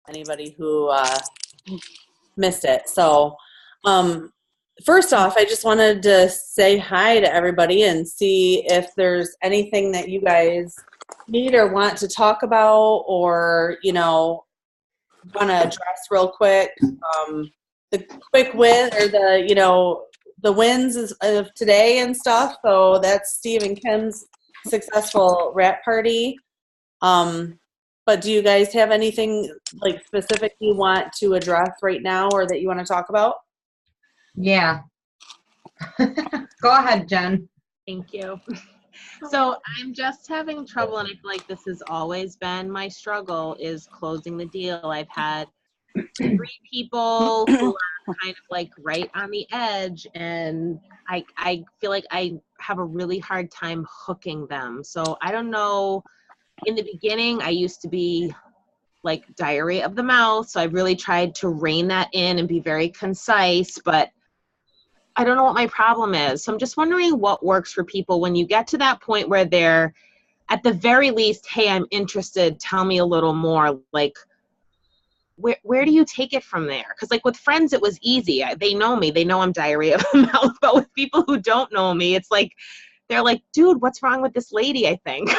anybody who missed it. So, first off, I just wanted to say hi to everybody and see if there's anything that you guys need or want to talk about, or want to address real quick. The quick win, or the wins of today and stuff. So that's Steve and Kim's successful wrap party. But do you guys have anything like specific you want to address right now, or that you want to talk about? Yeah. Go ahead, Jen. Thank you. So I'm just having trouble, and I feel like this has always been my struggle, is closing the deal. I've had 3 people who are kind of like right on the edge, and I feel like I have a really hard time hooking them. So I don't know. In the beginning, I used to be like diarrhea of the mouth, so I really tried to rein that in and be very concise, but I don't know what my problem is. So I'm just wondering what works for people when you get to that point where they're at the very least, hey, I'm interested, tell me a little more. Like, where do you take it from there? Because like with friends, it was easy. They know me. They know I'm diarrhea of the mouth. But with people who don't know me, it's like, they're like, dude, what's wrong with this lady, I think.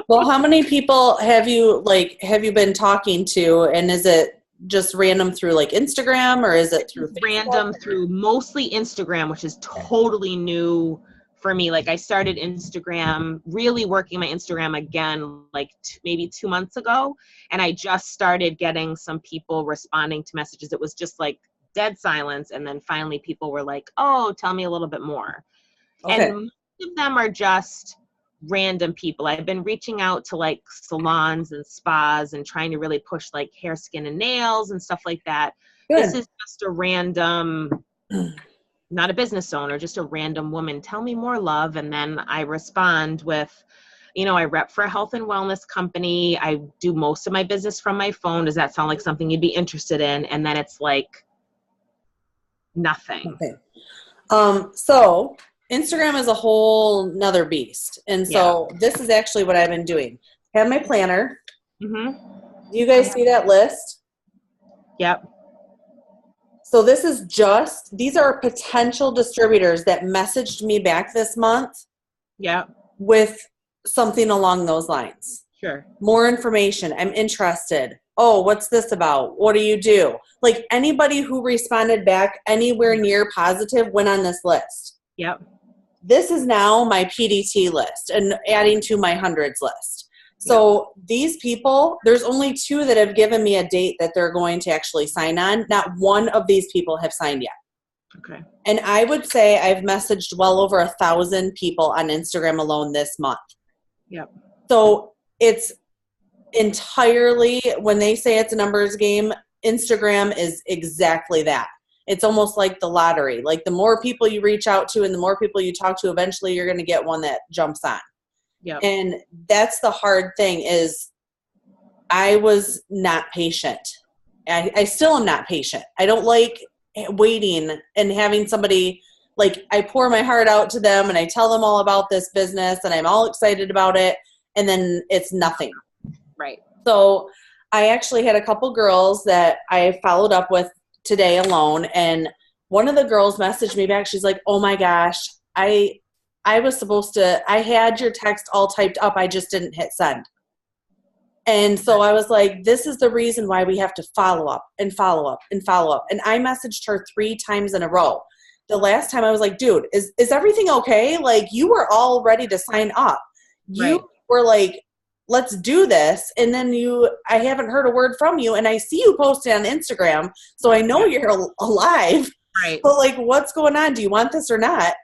Well, how many people have you been talking to, and is it just random through like Instagram, or is it through Facebook? Random through mostly Instagram, which is totally new for me. Like I started Instagram, really working my Instagram again, like maybe 2 months ago. And I just started getting some people responding to messages. It was just like dead silence. And then finally people were like, oh, tell me a little bit more. Okay. And most of them are just random people. I've been reaching out to like salons and spas and trying to really push like hair, skin, and nails and stuff like that. Good. This is just a random, not a business owner, just a random woman. Tell me more, love. And then I respond with, I rep for a health and wellness company. I do most of my business from my phone. Does that sound like something you'd be interested in? And then it's like nothing. Okay. So Instagram is a whole nother beast. And so This is actually what I've been doing. I have my planner. Mm-hmm. Do you guys see that list? Yep. So these are potential distributors that messaged me back this month. Yep. With something along those lines. Sure. More information. I'm interested. Oh, what's this about? What do you do? Like anybody who responded back anywhere near positive went on this list. Yep. This is now my PDT list and adding to my hundreds list. So These people, there's only 2 that have given me a date that they're going to actually sign on. Not one of these people have signed yet. Okay. And I would say I've messaged well over 1,000 people on Instagram alone this month. Yep. So it's entirely, when they say it's a numbers game, Instagram is exactly that. It's almost like the lottery. Like the more people you reach out to and the more people you talk to, eventually you're going to get one that jumps on. Yep. And that's the hard thing is I was not patient. I still am not patient. I don't like waiting and having somebody, like I pour my heart out to them and I tell them all about this business and I'm all excited about it. And then it's nothing. Right. So I actually had a couple girls that I followed up with today alone, and one of the girls messaged me back. She's like, oh my gosh, I had your text all typed up. I just didn't hit send. And so I was like, this is the reason why we have to follow up and follow up and follow up. And I messaged her 3 times in a row. The last time I was like, dude, is everything okay? Like you were all ready to sign up. You were like, let's do this. And then I haven't heard a word from you. And I see you posted on Instagram. So I know you're alive. Right. But like, what's going on? Do you want this or not?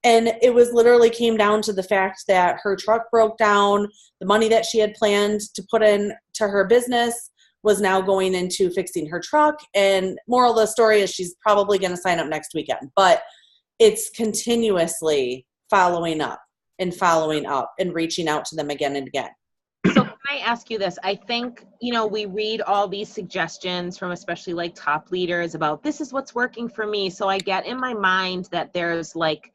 And it was literally came down to the fact that her truck broke down. The money that she had planned to put in to her business was now going into fixing her truck. And moral of the story is she's probably going to sign up next weekend. But it's continuously following up and reaching out to them again and again. So can I ask you this? I think, we read all these suggestions from especially like top leaders about this is what's working for me. So I get in my mind that there's like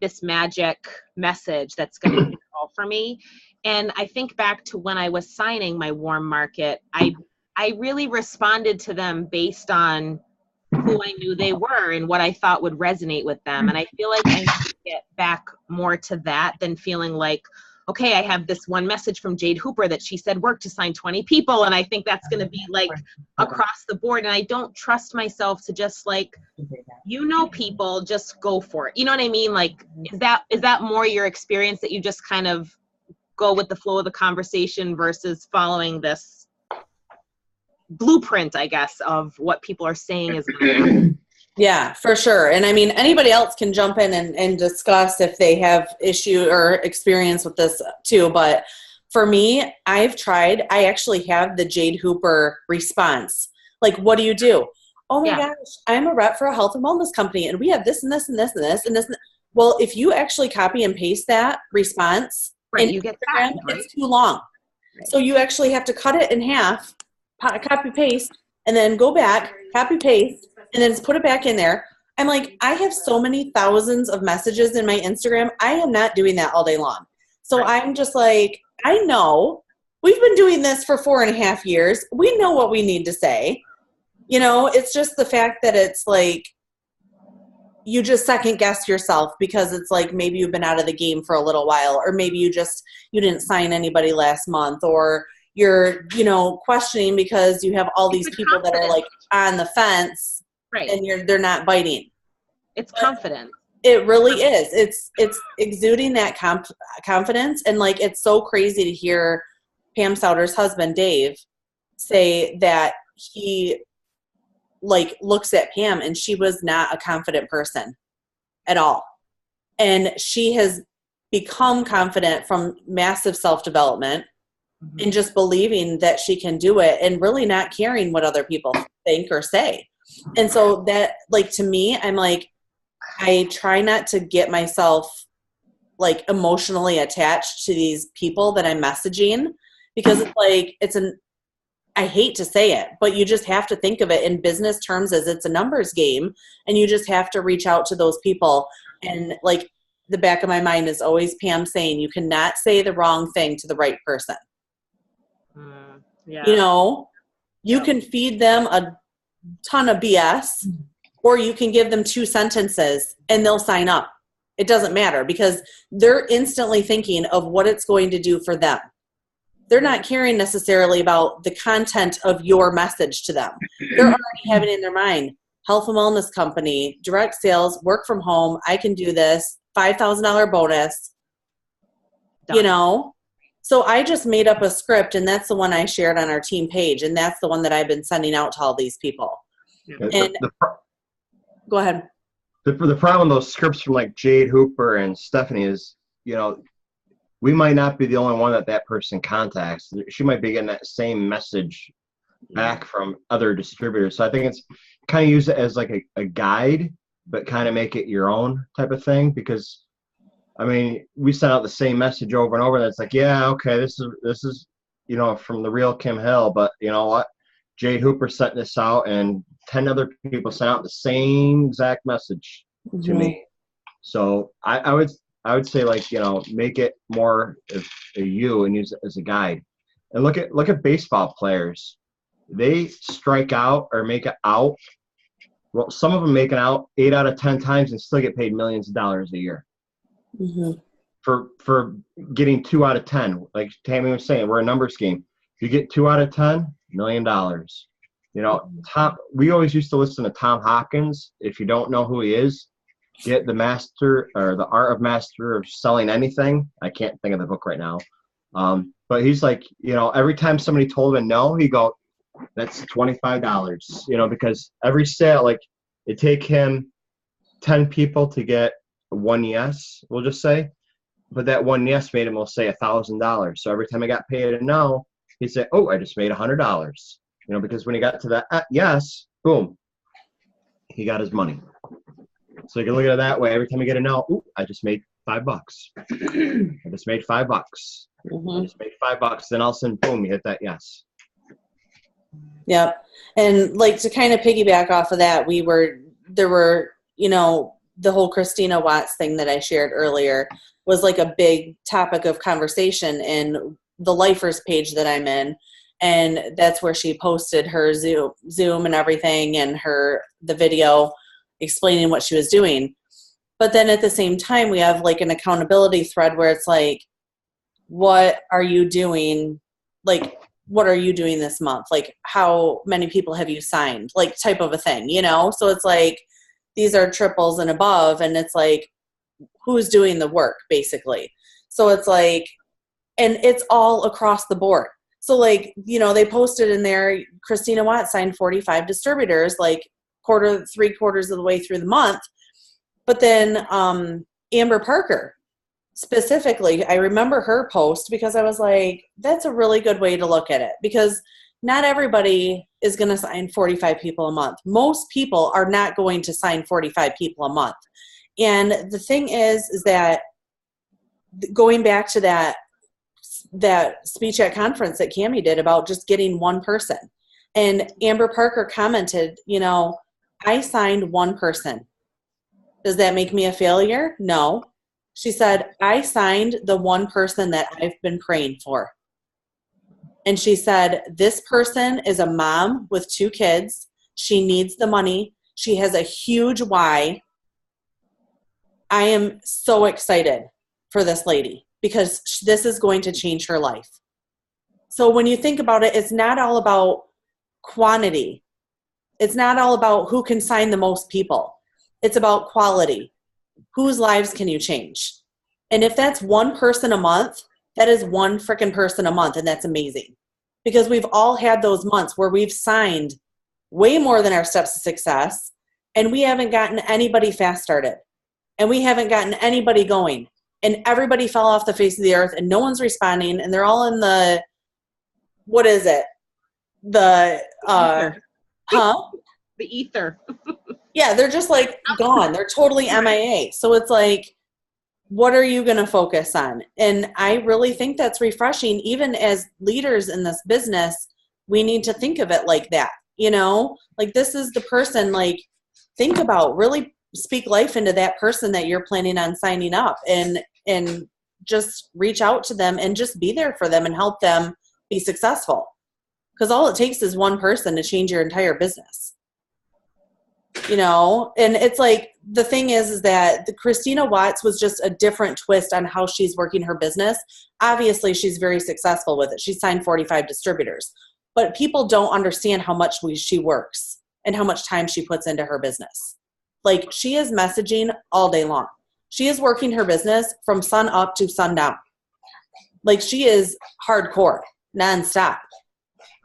this magic message that's going to be all for me. And I think back to when I was signing my warm market, I I really responded to them based on who I knew they were and what I thought would resonate with them. And I feel like I need to get back more to that than feeling like, okay, I have this one message from Jade Hooper that she said work to sign 20 people. And I think that's going to be like across the board. And I don't trust myself to just like, people, just go for it. You know what I mean? Like, is that more your experience, that you just kind of go with the flow of the conversation versus following this blueprint, I guess, of what people are saying is going to happen? Yeah, for sure. And I mean, anybody else can jump in and discuss if they have issue or experience with this too. But for me, I've tried. I actually have the Jade Hooper response. Like, what do you do? Oh my gosh, I'm a rep for a health and wellness company, and we have this and this and this and this and this. Well, if you actually copy and paste that response, Right, in you get Instagram, that, right? it's too long. Right. So you actually have to cut it in half, copy paste, and then go back, copy paste, and then put it back in there. I'm like, I have so many thousands of messages in my Instagram. I am not doing that all day long. So I'm just like, I know we've been doing this for 4.5 years. We know what we need to say. You know, it's just the fact that it's like you just second guess yourself because it's like maybe you've been out of the game for a little while, or maybe you didn't sign anybody last month, or you're, questioning because you have all these people that are like on the fence, right? And they're not biting. It's confidence. It really is. It's exuding that confidence. And like, it's so crazy to hear Pam Souter's husband, Dave, say that he like looks at Pam and she was not a confident person at all. And she has become confident from massive self-development and just believing that she can do it and really not caring what other people think or say. And so that, like, to me, I'm like, I try not to get myself like emotionally attached to these people that I'm messaging, because it's like, I hate to say it, but you just have to think of it in business terms as it's a numbers game, and you just have to reach out to those people. And like, the back of my mind is always Pam saying, you cannot say the wrong thing to the right person. You can feed them a ton of BS, or you can give them 2 sentences and they'll sign up. It doesn't matter, because they're instantly thinking of what it's going to do for them. They're not caring necessarily about the content of your message to them. They're already having in their mind, health and wellness company, direct sales, work from home, I can do this, $5,000 bonus, So I just made up a script, and that's the one I shared on our team page, and that's the one that I've been sending out to all these people. And go ahead. The problem with those scripts from like Jade Hooper and Stephanie is, we might not be the only one that person contacts. She might be getting that same message back from other distributors. So I think it's kind of use it as like a guide, but kind of make it your own type of thing. Because, I mean, we sent out the same message over and over. That's like, yeah, okay, this is from the real Kim Hill. But you know what? Jade Hooper sent this out, and 10 other people sent out the same exact message to me. So I would say, like, make it more of you and use it as a guide. And look at baseball players. They strike out or make it out. Well, some of them make it out 8 out of 10 times and still get paid millions of dollars a year. For getting 2 out of 10. Like Tammy was saying, we're a numbers game. If you get 2 out of 10, $1 million. We always used to listen to Tom Hopkins. If you don't know who he is, get the Master or the Art of Master of Selling Anything. I can't think of the book right now. But he's like, every time somebody told him no, he go, that's $25, because every sale, like, it take him 10 people to get 1 yes, we'll just say. But that 1 yes made him, we'll say, $1,000. So every time I got paid a no, he'd say, oh, I just made $100. Because when he got to that yes, boom, he got his money. So you can look at it that way. Every time you get a no, ooh, I just made $5. I just made $5. I just made $5. Then all of a sudden, boom, you hit that yes. Yep. And like, to kind of piggyback off of that, there were, the whole Christina Watts thing that I shared earlier was like a big topic of conversation in the Lifers page that I'm in. And that's where she posted her Zoom and everything, and the video explaining what she was doing. But then at the same time, we have like an accountability thread where it's like, what are you doing? Like, what are you doing this month? Like, how many people have you signed? Like, type of a thing, you know? So it's like, these are triples and above, and it's like, who's doing the work, basically? So it's like, and it's all across the board. So like, you know, they posted in there, Christina Watt signed 45 distributors, like 3/4 of the way through the month. But then Amber Parker, specifically, I remember her post because I was like, that's a really good way to look at it, because not everybody is going to sign 45 people a month. Most people are not going to sign 45 people a month. And the thing is that going back to that speech at conference that Cammie did about just getting one person, and Amber Parker commented, you know, I signed one person. Does that make me a failure? No. She said, I signed the one person that I've been praying for. And she said, this person is a mom with 2 kids. She needs the money. She has a huge why. I am so excited for this lady because this is going to change her life. So when you think about it, it's not all about quantity. It's not all about who can sign the most people. It's about quality. Whose lives can you change? And if that's one person a month, that is one freaking person a month, and that's amazing. Because we've all had those months where we've signed way more than our steps to success, and we haven't gotten anybody fast started. And we haven't gotten anybody going. And everybody fell off the face of the earth, and no one's responding, and they're all in the, what is it? The ether. Yeah, they're just like gone. They're totally MIA. So it's like, what are you going to focus on? And I really think that's refreshing. Even as leaders in this business, we need to think of it like that. You know, like this is the person, like think about, really speak life into that person that you're planning on signing up, and just reach out to them and just be there for them and help them be successful. Because all it takes is one person to change your entire business. You know, and it's like, the thing is that the Christina Watts was just a different twist on how she's working her business. Obviously, she's very successful with it. She signed 45 distributors, but people don't understand how much she works and how much time she puts into her business. Like, she is messaging all day long. She is working her business from sun up to sundown. Like, she is hardcore, nonstop.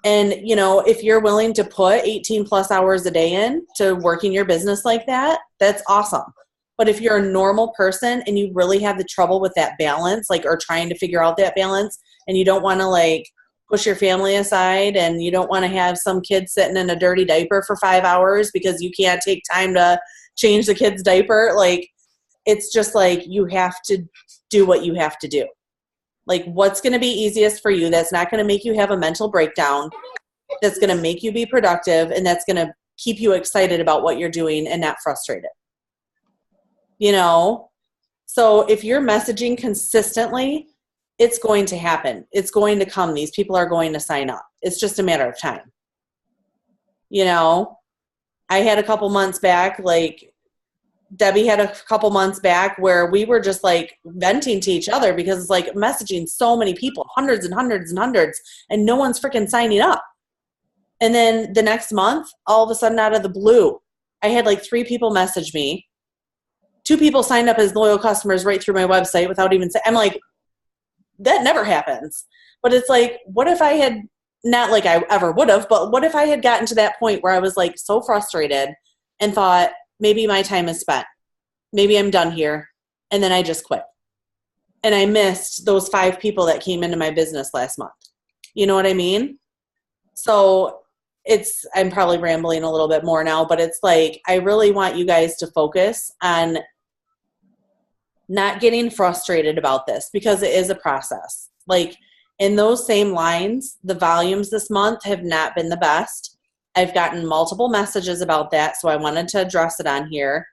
And, you know, if you're willing to put 18 plus hours a day in to working your business like that, that's awesome. But if you're a normal person and you really have the trouble with that balance, like, or trying to figure out that balance, and you don't want to like push your family aside, and you don't want to have some kid sitting in a dirty diaper for 5 hours because you can't take time to change the kid's diaper, like, it's just like, you have to do what you have to do. Like, what's going to be easiest for you, that's not going to make you have a mental breakdown, that's going to make you be productive, and that's going to keep you excited about what you're doing and not frustrated. You know? So if you're messaging consistently, it's going to happen. It's going to come. These people are going to sign up. It's just a matter of time. You know? I had a couple months back, like, Debbie had a couple months back where we were just like venting to each other because it's like messaging so many people, hundreds and hundreds and hundreds, and no one's freaking signing up. And then the next month, all of a sudden out of the blue, I had like 3 people message me. 2 people signed up as loyal customers right through my website without even saying, I'm like, that never happens. But it's like, what if I had, not like I ever would have, but what if I had gotten to that point where I was like so frustrated and thought, maybe my time is spent. Maybe I'm done here. And then I just quit. And I missed those 5 people that came into my business last month. You know what I mean? So I'm probably rambling a little bit more now, but it's like, I really want you guys to focus on not getting frustrated about this, because it is a process. Like, in those same lines, the volumes this month have not been the best. I've gotten multiple messages about that, so I wanted to address it on here.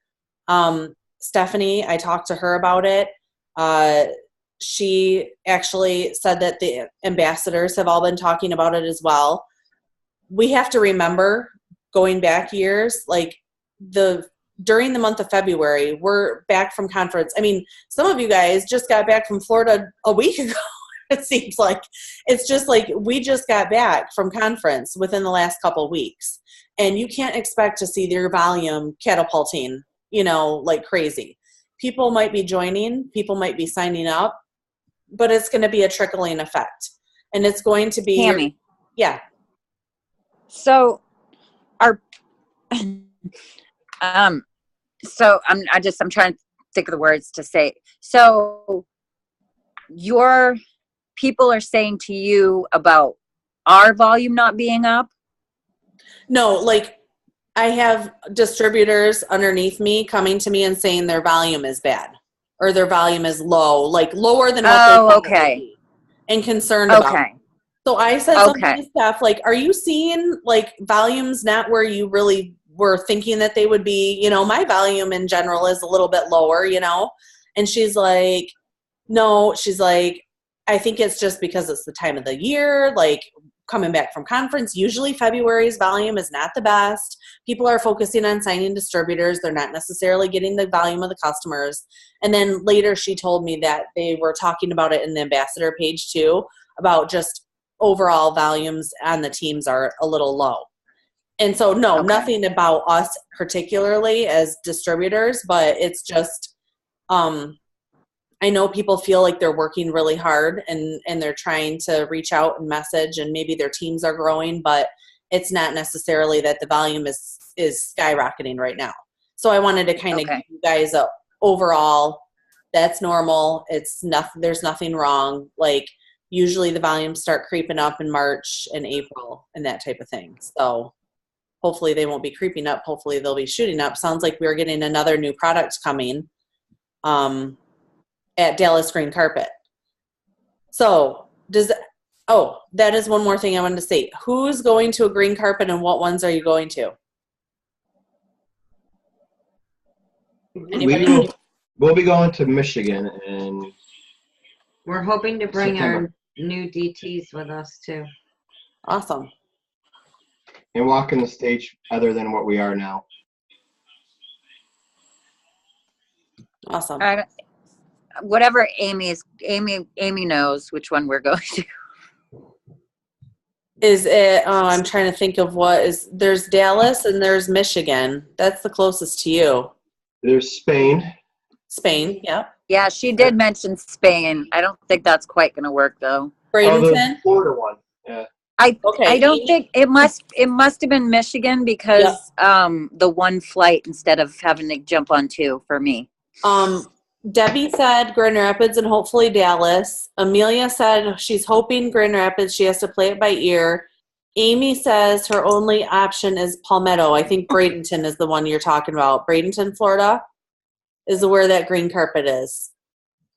Stephanie, I talked to her about it. she actually said that the ambassadors have all been talking about it as well. We have to remember, going back years, like during the month of February, we're back from conference. I mean, some of you guys just got back from Florida a week ago. It seems like it's just like we just got back from conference within the last couple of weeks, and you can't expect to see their volume catapulting, like crazy. People might be joining, people might be signing up, but it's going to be a trickling effect, and it's going to be Tammy. Yeah. So our so I'm trying to think of the words to say. So your people are saying to you about our volume not being up? No, like I have distributors underneath me coming to me and saying their volume is bad or their volume is low, like lower than what they thought it would be, and concerned about it. So I said something to Steph, like, are you seeing like volumes not where you really were thinking that they would be? My volume in general is a little bit lower, and she's like, no, she's like, I think it's just because it's the time of the year, like coming back from conference. Usually February's volume is not the best. People are focusing on signing distributors. They're not necessarily getting the volume of the customers. And then later she told me that they were talking about it in the ambassador page too, about just overall volumes on the teams are a little low. And so no, nothing about us particularly as distributors, but it's just, I know people feel like they're working really hard and they're trying to reach out and message, and maybe their teams are growing, but it's not necessarily that the volume is skyrocketing right now. So I wanted to kind of give you guys a overall, that's normal. It's nothing, there's nothing wrong. Like usually the volumes start creeping up in March and April and that type of thing. So hopefully they won't be creeping up. Hopefully they'll be shooting up. Sounds like we're getting another new product coming at Dallas Green Carpet. So that is one more thing I wanted to say. Who's going to a green carpet and what ones are you going to? Anybody? We'll be going to Michigan, and we're hoping to bring September. our new DTs with us too. Awesome. And walking the stage other than what we are now. Awesome. Whatever Amy knows which one we're going to. Is it, I'm trying to think of there's Dallas and there's Michigan. That's the closest to you. There's Spain. Spain, yeah. Yeah, she did mention Spain. I don't think that's quite going to work though. Bradenton? The Florida one. Yeah. I don't think it must have been Michigan because the one flight instead of having to jump on two for me. Debbie said Grand Rapids and hopefully Dallas. Amelia said she's hoping Grand Rapids. She has to play it by ear. Amy says her only option is Palmetto. I think Bradenton is the one you're talking about. Bradenton, Florida is where that green carpet is.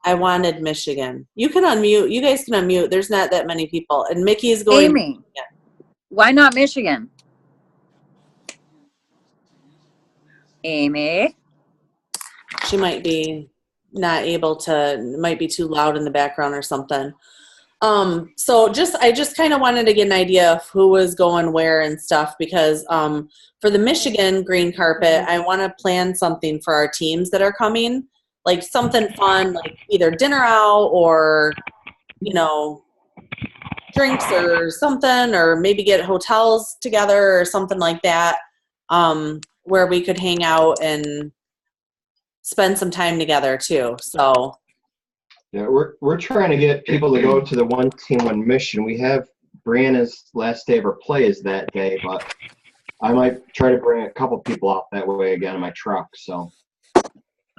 I wanted Michigan. You can unmute. You guys can unmute. There's not that many people. And Mickey's going. Amy, why not Michigan? Amy. She might be not able to, might be too loud in the background or something. So I just kind of wanted to get an idea of who was going where and stuff, because for the Michigan green carpet, I want to plan something for our teams that are coming, like something fun, like either dinner out or, drinks or something, or maybe get hotels together or something like that, where we could hang out and spend some time together too. So yeah, we're trying to get people to go to the one team, one mission. We have Brianna's last day of her play is that day, but I might try to bring a couple people out that way again in my truck. So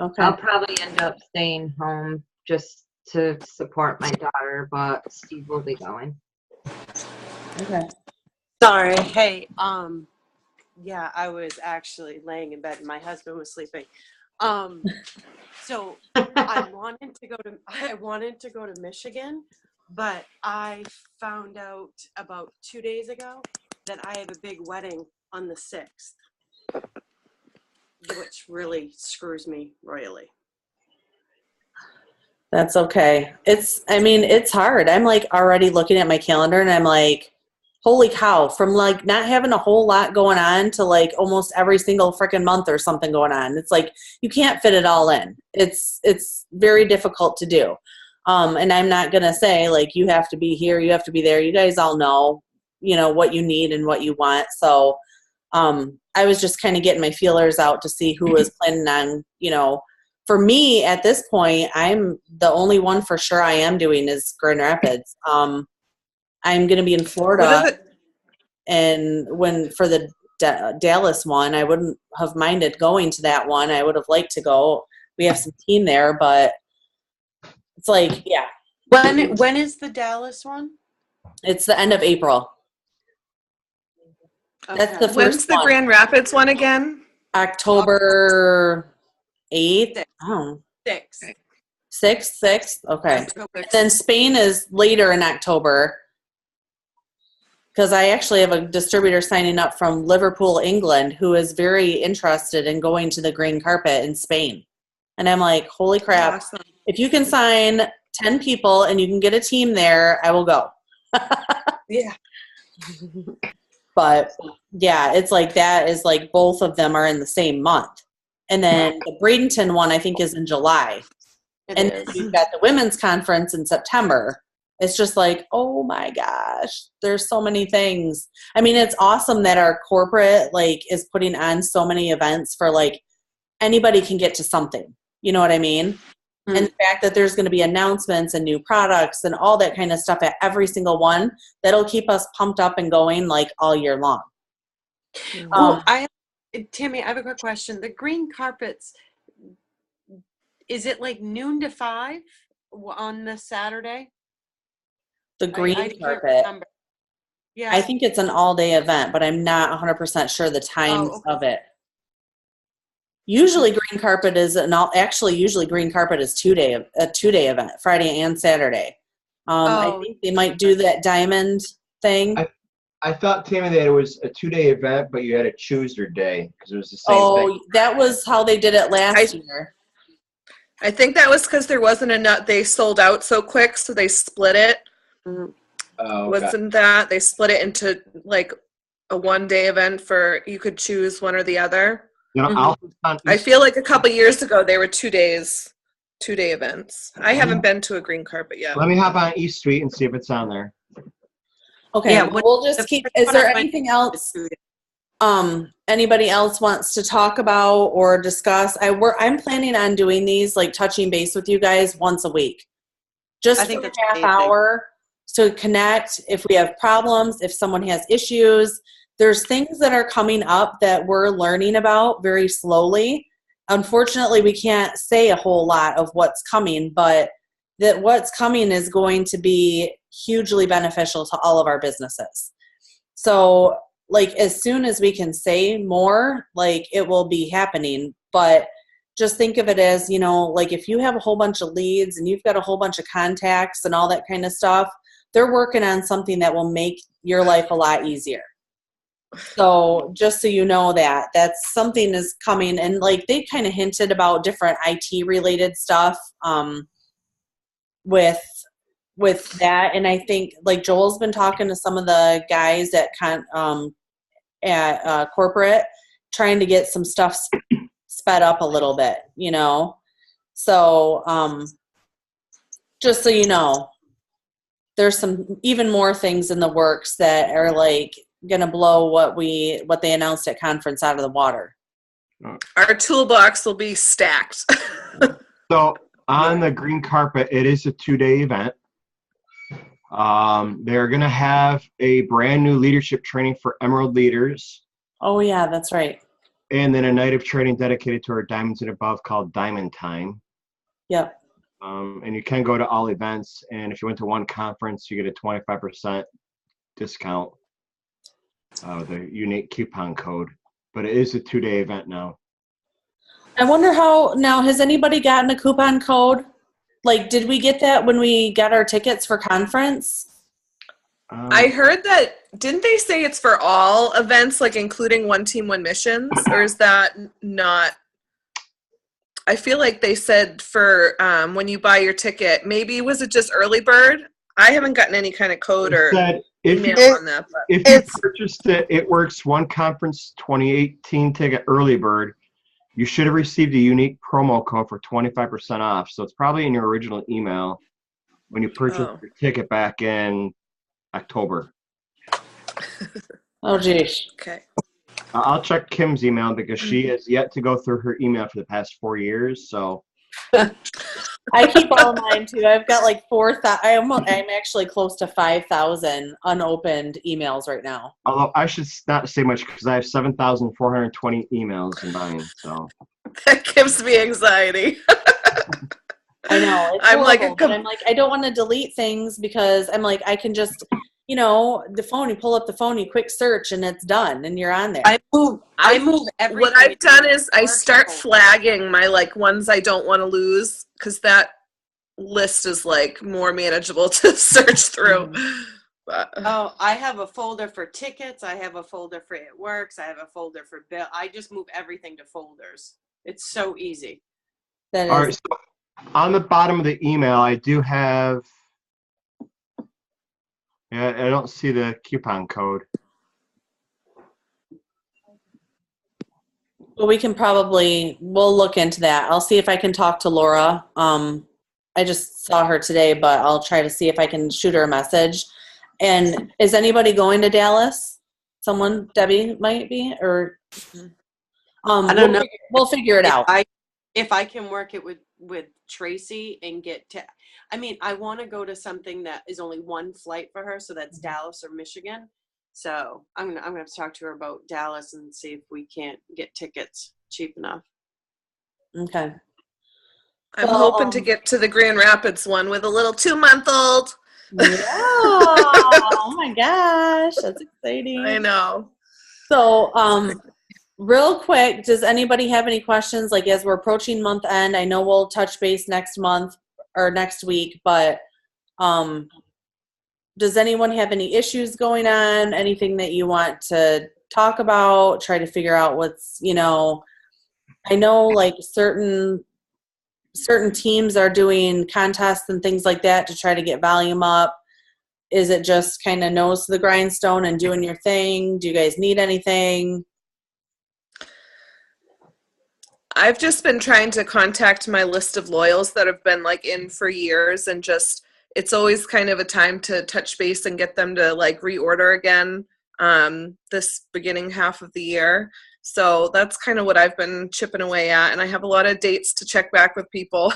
okay. I'll probably end up staying home just to support my daughter, but Steve will be going. Okay. Sorry. Hey, yeah, I was actually laying in bed and my husband was sleeping. So I wanted to go to Michigan, but I found out about 2 days ago that I have a big wedding on the 6th, which really screws me royally. That's okay. It's hard. I'm like already looking at my calendar and I'm like, holy cow, from like not having a whole lot going on to like almost every single freaking month or something going on. It's like you can't fit it all in. It's very difficult to do. And I'm not going to say like you have to be here, you have to be there. You guys all know, what you need and what you want. So I was just kind of getting my feelers out to see who was planning on, for me at this point, I'm the only one for sure I am doing is Grand Rapids. I'm going to be in Florida, and for the Dallas one, I wouldn't have minded going to that one. I would have liked to go. We have some team there, but it's like, yeah. When is the Dallas one? It's the end of April. That's the first When's the one. Grand Rapids one again? October 8th. Oh, 6th. 6th. Okay. October Then Spain is later in October because I actually have a distributor signing up from Liverpool, England, who is very interested in going to the green carpet in Spain. And I'm like, holy crap. Awesome. If you can sign 10 people and you can get a team there, I will go. Yeah. But yeah, it's like that is like both of them are in the same month. And then the Bradenton one, I think, is in July. It And is. then we've got the women's conference in September. It's just like, oh my gosh, there's so many things. I mean, it's awesome that our corporate like is putting on so many events for like anybody can get to something. You know what I mean? Mm. And the fact that there's going to be announcements and new products and all that kind of stuff at every single one, that'll keep us pumped up and going like all year long. Tammy, I have a quick question. The green carpets, is it like noon to 5 on the Saturday? The green I can't carpet. remember. Yeah. I think it's an all-day event, but I'm not 100% sure the times of it. Usually green carpet is usually green carpet is a 2-day event, Friday and Saturday. I think they might do that diamond thing. I thought, Tammy, that it was a 2-day event, but you had to choose your day because it was the same thing. That was how they did it last year. I think that was because there wasn't enough. They sold out so quick, so they split it. Mhm. Oh, okay. Wasn't that they split it into like a 1-day event for you could choose one or the other? I feel like a couple years ago they were 2-day events. I haven't been to a green carpet yet. Let me hop on East Street and see if it's on there. Okay, Yeah, we'll just keep. Is there anything else? Anybody else wants to talk about or discuss? I'm planning on doing these, like touching base with you guys once a week, just I think for that's a half amazing. hour to connect. If we have problems, if someone has issues, there's things that are coming up that we're learning about very slowly. Unfortunately, we can't say a whole lot of what's coming, but that what's coming is going to be hugely beneficial to all of our businesses. So like as soon as we can say more, like it will be happening. But just think of it as, like if you have a whole bunch of leads and you've got a whole bunch of contacts and all that kind of stuff, they're working on something that will make your life a lot easier. So just so you know that's something is coming, and like they kind of hinted about different IT related stuff with that. And I think like Joel's been talking to some of the guys at corporate, trying to get some stuff sped up a little bit, So just so you know, there's some even more things in the works that are like gonna blow what they announced at conference out of the water. Our toolbox will be stacked. So on the green carpet, it is a 2-day event. They're going to have a brand new leadership training for Emerald leaders. Oh yeah, that's right. And then a night of training dedicated to our diamonds and above called Diamond Time. Yep. And you can go to all events. And if you went to one conference, you get a 25% discount. The unique coupon code. But it is a 2-day event now. I wonder has anybody gotten a coupon code? Like, did we get that when we got our tickets for conference? I heard that, didn't they say it's for all events, like including One Team, One Missions? Or is that not? I feel like they said for when you buy your ticket, maybe was it just early bird? I haven't gotten any kind of code or email on that. But. If you purchased it, It Works One Conference 2018 ticket early bird, you should have received a unique promo code for 25% off. So it's probably in your original email when you purchased your ticket back in October. Oh, geez. Okay. I'll check Kim's email because she has yet to go through her email for the past 4 years. So I keep all mine too. I've got like 4,000. I'm actually close to 5,000 unopened emails right now. Although I should not say much because I have 7,420 emails in mine. So that gives me anxiety. I know. It's I'm horrible, but I'm like, I don't want to delete things because I'm like, I can just, the phone, you pull up the phone, you quick search and it's done and you're on there. I move everything. What I've done is I start flagging my like ones I don't want to lose because that list is like more manageable to search through. But, Oh, I have a folder for tickets. I have a folder for It Works. I have a folder for bill. I just move everything to folders. It's so easy. That all is, right. So on the bottom of the email, I do have. Yeah, I don't see the coupon code. well, we'll look into that. I'll see if I can talk to Laura. I just saw her today, but I'll try to see if I can shoot her a message. And is anybody going to Dallas? Someone, Debbie might be, or I don't know. We'll figure it out. If I can work it with Tracy and get to, I want to go to something that is only one flight for her, so that's Dallas or Michigan. So I'm gonna have to talk to her about Dallas and see if we can't get tickets cheap enough. Okay. I'm hoping to get to the Grand Rapids one with a little 2-month-old. Yeah. Oh my gosh, that's exciting. I know. So, real quick, does anybody have any questions? Like, as we're approaching month end, I know we'll touch base next month or next week, but does anyone have any issues going on? Anything that you want to talk about? Try to figure out what's, I know like certain teams are doing contests and things like that to try to get volume up. Is it just kind of nose to the grindstone and doing your thing? Do you guys need anything? I've just been trying to contact my list of loyals that have been like in for years, and just it's always kind of a time to touch base and get them to like reorder again this beginning half of the year. So that's kind of what I've been chipping away at, and I have a lot of dates to check back with people,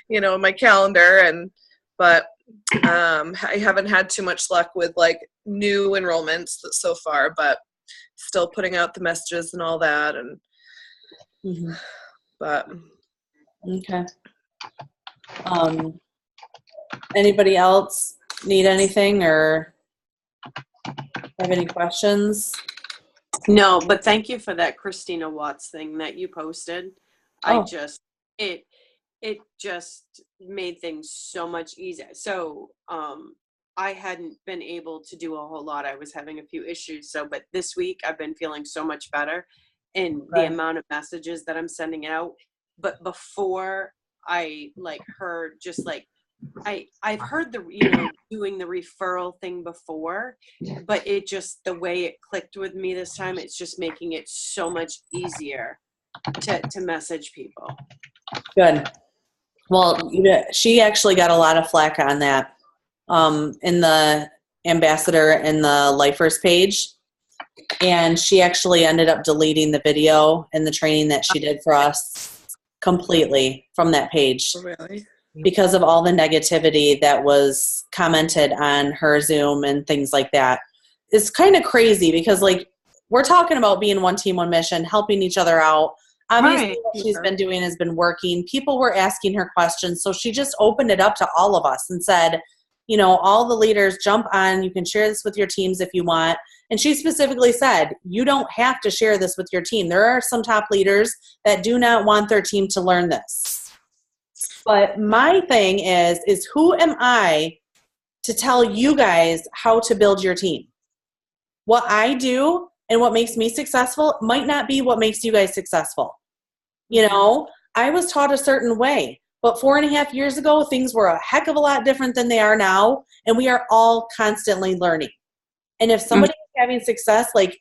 in my calendar, but I haven't had too much luck with like new enrollments so far, but still putting out the messages and all that, and but Okay. Anybody else need anything or have any questions? No, but thank you for that Christina Watts thing that you posted. Oh. It just made things so much easier. So I hadn't been able to do a whole lot. I was having a few issues. but this week I've been feeling so much better in the amount of messages that I'm sending out. But before I heard just I've heard doing the referral thing before, but it just, the way it clicked with me this time, it's just making it so much easier to message people. Good. Well, she actually got a lot of flack on that in the ambassador and the lifers page. And she actually ended up deleting the video and the training that she did for us completely from that page. really, because of all the negativity that was commented on her Zoom and things like that. It's kind of crazy because we're talking about being one team, one mission, helping each other out. Obviously, Right. what she's been doing has been working. People were asking her questions, so she just opened it up to all of us and said, all the leaders, jump on. You can share this with your teams if you want. And she specifically said, you don't have to share this with your team. There are some top leaders that do not want their team to learn this. But my thing is who am I to tell you guys how to build your team? What I do and what makes me successful might not be what makes you guys successful. I was taught a certain way. But 4.5 years ago, things were a heck of a lot different than they are now. And we are all constantly learning. And if somebody is having success, like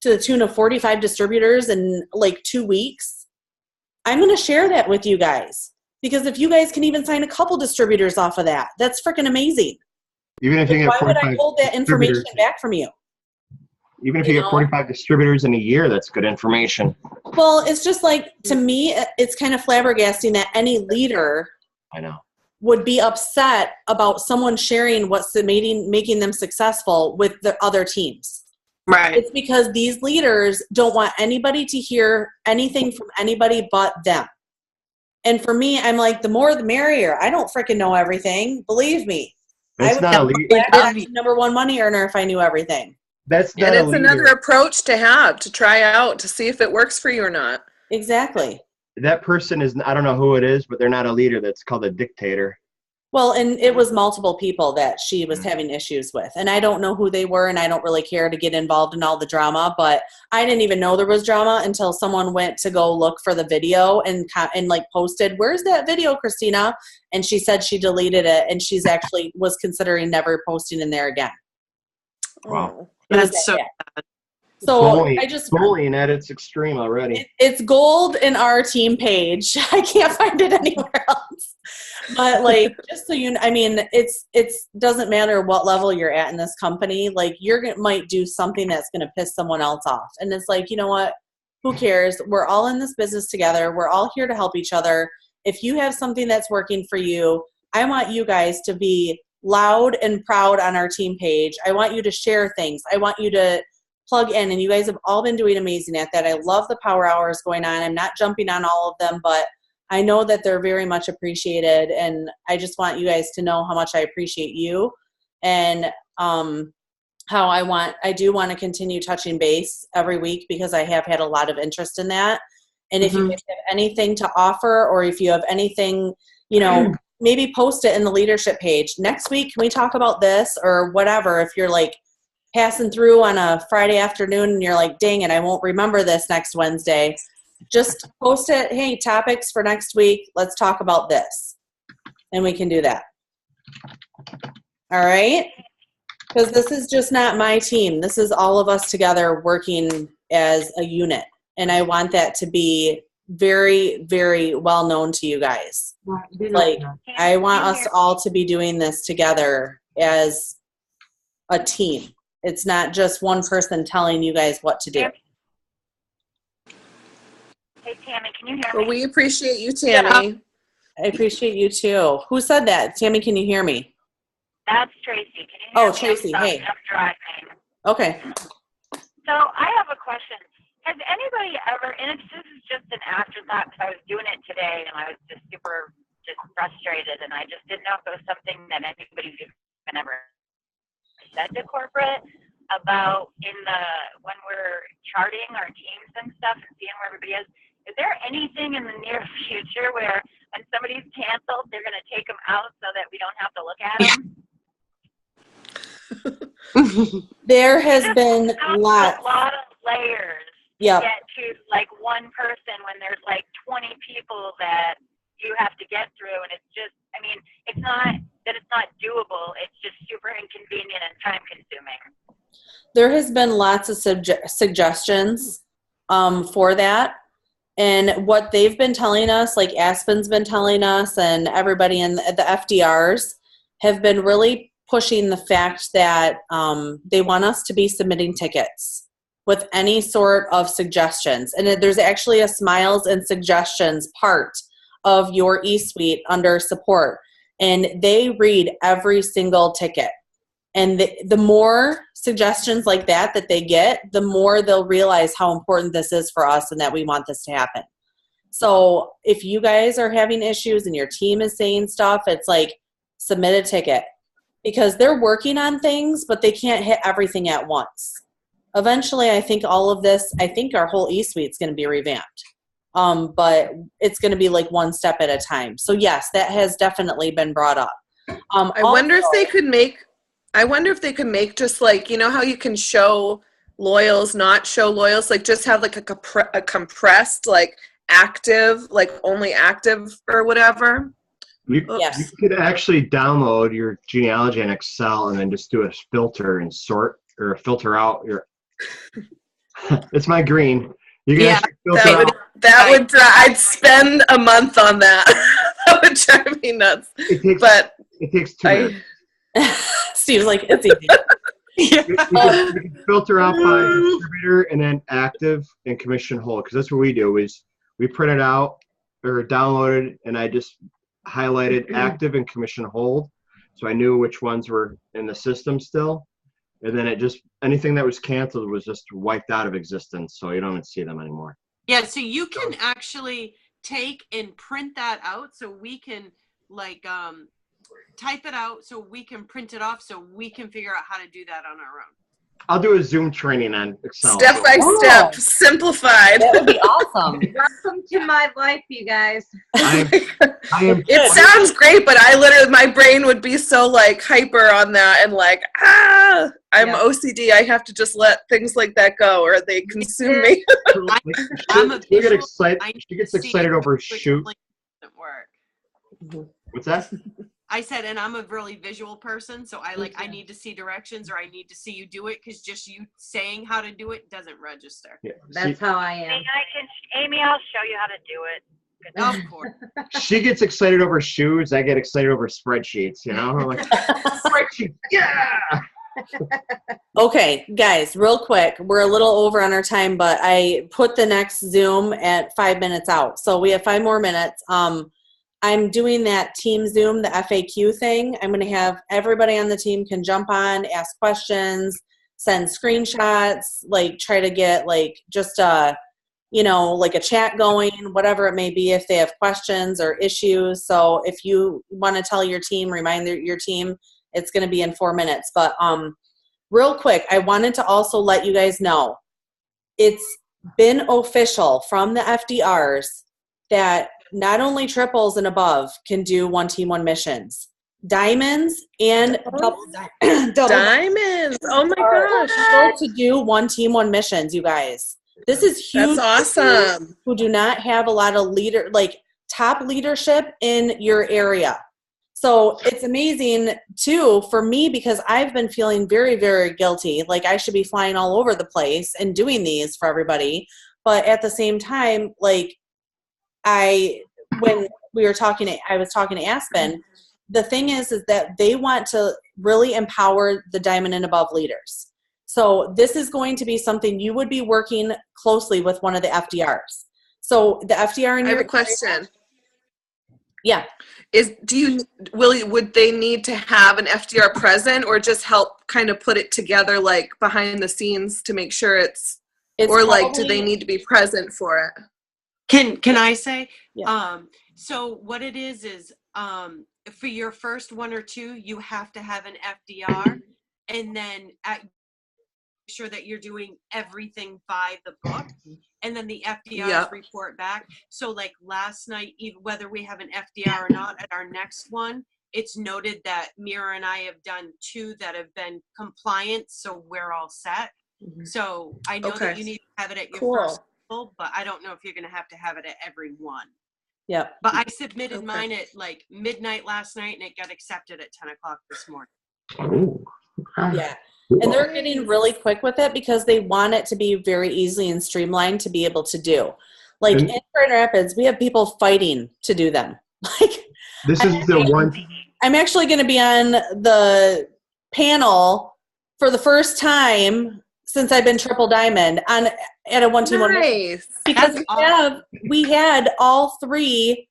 to the tune of 45 distributors in like 2 weeks, I'm going to share that with you guys. Because if you guys can even sign a couple distributors off of that, that's freaking amazing. Even if you get Why would 45 I hold that information distributors, back from you? even if you get 45 distributors in a year, that's good information. Well, it's just like, to me, it's kind of flabbergasting that any leader I know. would be upset about someone sharing what's making them successful with the other teams. Right. It's because these leaders don't want anybody to hear anything from anybody but them. And for me, I'm like, the more the merrier. I don't freaking know everything. Believe me. That's I not a would lead. be number one money earner if I knew everything. That's not And a it's leader. another approach to have to try out to see if it works for you or not. Exactly. That person is, I don't know who it is, but they're not a leader. That's called a dictator. Well, and it was multiple people that she was having issues with. And I don't know who they were, and I don't really care to get involved in all the drama. But I didn't even know there was drama until someone went to go look for the video and like posted, "Where's that video, Christina?" And she said she deleted it, and she's actually was considering never posting in there again. Wow. It was That's that so bad. So Bullying, I just bullying at its extreme already. it's gold in our team page. I can't find it anywhere else. But like, just so you know, I mean, it's doesn't matter what level you're at in this company. Like, might do something that's going to piss someone else off, and it's like, you know what? Who cares? We're all in this business together. We're all here to help each other. If you have something that's working for you, I want you guys to be loud and proud on our team page. I want you to share things. I want you to plug in, and you guys have all been doing amazing at that. I love the power hours going on. I'm not jumping on all of them, but I know that they're very much appreciated, and I just want you guys to know how much I appreciate you, and how I do want to continue touching base every week, because I have had a lot of interest in that. And if you guys have anything to offer, or if you have anything, maybe post it in the leadership page. Next week, can we talk about this or whatever? If you're like passing through on a Friday afternoon and you're like, dang it, I won't remember this next Wednesday. Just post it. Hey, topics for next week. Let's talk about this. And we can do that. All right? Because this is just not my team. This is all of us together working as a unit. And I want that to be very, very well known to you guys. Like, I want us all to be doing this together as a team. It's not just one person telling you guys what to do. Hey, Tammy, can you hear me? Well, we appreciate you, Tammy. I appreciate you too. Who said that? Tammy, can you hear me? That's Tracy. Can you hear me? Tracy, I'm sorry, hey. I'm driving. Okay. So I have a question. Has anybody ever, and this is just an afterthought because I was doing it today and I was just super frustrated, and I just didn't know if it was something that anybody's even ever said to corporate about when we're charting our teams and stuff and seeing where everybody is. Is there anything in the near future where when somebody's canceled, they're going to take them out so that we don't have to look at them? There has been a lot of layers to get to like one person when there's like 20 people that you have to get through, and it's just, I mean, it's not that it's not doable, it's just super inconvenient and time consuming. There has been lots of suggestions for that. And what they've been telling us, like Aspen's been telling us, and everybody in the FDRs have been really pushing the fact that they want us to be submitting tickets with any sort of suggestions. And there's actually a smiles and suggestions part of your eSuite under support. And they read every single ticket. And the more suggestions like that they get, the more they'll realize how important this is for us and that we want this to happen. So if you guys are having issues and your team is saying stuff, it's like, submit a ticket. Because they're working on things, but they can't hit everything at once. Eventually, I think our whole eSuite is going to be revamped. But it's going to be like one step at a time. So yes, that has definitely been brought up. I wonder if they could make just like, you know how you can show loyals, not show loyals, like just have like a compressed like active, like only active or whatever. You Yes. could actually download your genealogy in Excel and then just do a filter and sort or filter out your. It's my green. You can actually filter out. That would I'd spend a month on that. That would drive me nuts. It takes 2 minutes. Steve's like, it's easy. You can filter out by distributor and then active and commission hold, because that's what we do. Is we print it out or download it, and I just highlighted active and commission hold, so I knew which ones were in the system still, and then it just anything that was canceled was just wiped out of existence, so you don't even see them anymore. Yeah, so you can actually take and print that out, so we can like type it out, so we can print it off, so we can figure out how to do that on our own. I'll do a Zoom training on Excel. Step by step, simplified. That would be awesome. Welcome to my life, you guys. It sounds great, but I literally, my brain would be so like hyper on that and like, I'm OCD. I have to just let things like that go or they consume me. She gets excited over shoot. What's that? I said, and I'm a really visual person, so I need to see directions or I need to see you do it, because just you saying how to do it doesn't register. Yeah. That's how I am. Amy, I'll show you how to do it. Of course. She gets excited over shoes. I get excited over spreadsheets. You know, I'm like spreadsheet. Yeah. Okay, guys, real quick. We're a little over on our time, but I put the next Zoom at 5 minutes out, so we have 5 more minutes. I'm doing that team Zoom, the FAQ thing. I'm going to have everybody on the team can jump on, ask questions, send screenshots, like try to get like just like a chat going, whatever it may be if they have questions or issues. So if you want to tell your team, remind your team, it's going to be in 4 minutes. But real quick, I wanted to also let you guys know, it's been official from the FDRs that not only triples and above can do one team, one missions. Diamonds and double diamonds. Oh my gosh. To do one team, one missions, you guys. This is huge. That's awesome. Who do not have a lot of top leadership in your area. So it's amazing too for me, because I've been feeling very, very guilty. Like I should be flying all over the place and doing these for everybody. But at the same time, like I was talking to Aspen, the thing is that they want to really empower the diamond and above leaders. So this is going to be something you would be working closely with one of the FDRs. So the FDR in I have a question. Yeah. Would they need to have an FDR present or just help kind of put it together like behind the scenes to make sure it's or like do they need to be present for it? Can I say? Yeah. So what it is for your first 1 or 2, you have to have an FDR, and then make sure that you're doing everything by the book, and then the FDRs report back. So like last night, even whether we have an FDR or not, at our next one, it's noted that Mira and I have done 2 that have been compliant, so we're all set. Mm-hmm. So I know that you need to have it at your first level, but I don't know if you're going to have it at every one. Yeah. But I submitted mine at like midnight last night, and it got accepted at 10 o'clock this morning. Oh. Yeah. And they're getting really quick with it because they want it to be very easy and streamlined to be able to do. Like in Grand Rapids, we have people fighting to do them. Like this is the one. I'm actually going to be on the panel for the first time since I've been triple diamond at a one team one mission, because we had all 3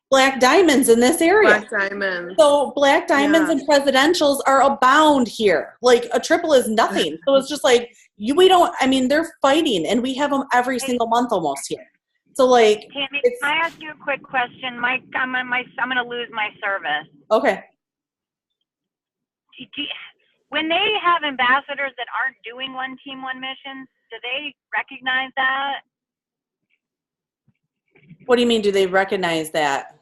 black diamonds in this area. Black diamonds. So black diamonds and presidentials are abound here. Like a triple is nothing. So it's just like they're fighting, and we have them every single month almost here. So like, Tammy, can I ask you a quick question? I'm going to lose my service. Okay. When they have ambassadors that aren't doing one team, one missions, do they recognize that? What do you mean? Do they recognize that?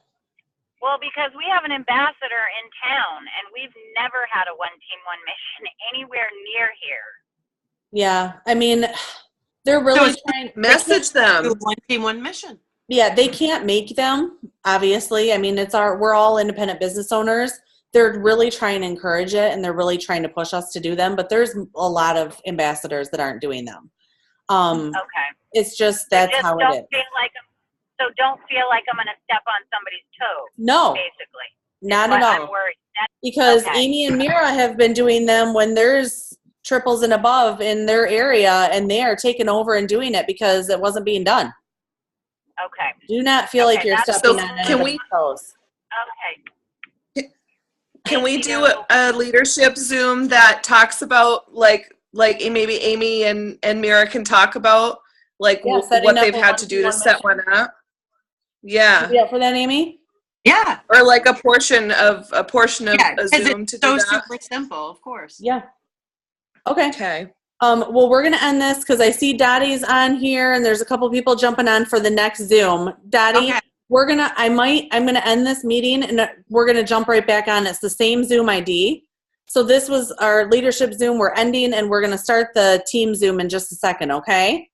Well, because we have an ambassador in town, and we've never had a one team, one mission anywhere near here. Yeah. I mean, They're really So trying. Message them. Do one team, one mission. Yeah, they can't make them, obviously. I mean, we're all independent business owners. They're really trying to encourage it, and they're really trying to push us to do them, but there's a lot of ambassadors that aren't doing them. Okay. It's just, that's Just how don't it is. don't feel like I'm going to step on somebody's toes, No, basically. not But at all. I'm worried. Because Okay. Amy and Mira have been doing them when there's triples and above in their area, and they are taking over and doing it because it wasn't being done. Okay. Do not feel like Okay, you're that's- stepping So on can anybody's toes. Okay. Can we Thank do you. a leadership Zoom that talks about like maybe Amy and Mira can talk about like Yeah, setting what up they've a had to do to one-to-one set one up? Yeah. You up for that, Amy? Yeah. Or like a portion of Yeah, a 'cause Zoom to it's so do that. super simple, of course. Yeah. Okay. Okay. Well, we're going to end this because I see Dottie's on here, and there's a couple people jumping on for the next Zoom. Dottie, Okay. I'm going to end this meeting, and we're going to jump right back on. It's the same Zoom ID. So this was our leadership Zoom. We're ending, and we're going to start the team Zoom in just a second, okay?